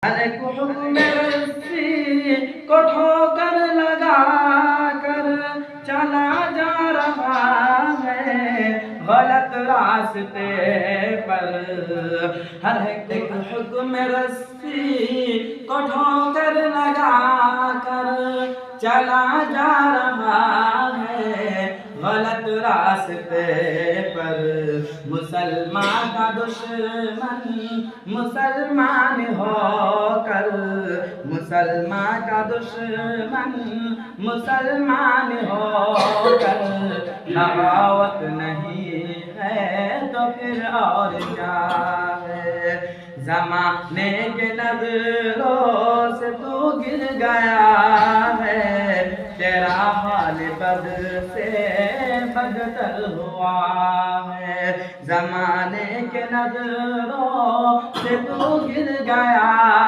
ہر ایک حکم رسی کو ٹھوکر لگا کر چلا جا رہا ہے غلط راستے پر۔ ہر ایک حکم رسی کو ٹھوکر لگا کر چلا جا رہا ہے غلط راستے پر۔ مسلمان کا دشمن مسلمان ہو کر، مسلمان کا دشمن مسلمان ہو کر بغاوت نہیں ہے تو پھر اور کیا ہے۔ زمانے کے نظروں سے تو گر گیا ہے، تیرا حال بد سے بدتر ہوا ہے۔ زمانے کے نظروں سے تو گر گیا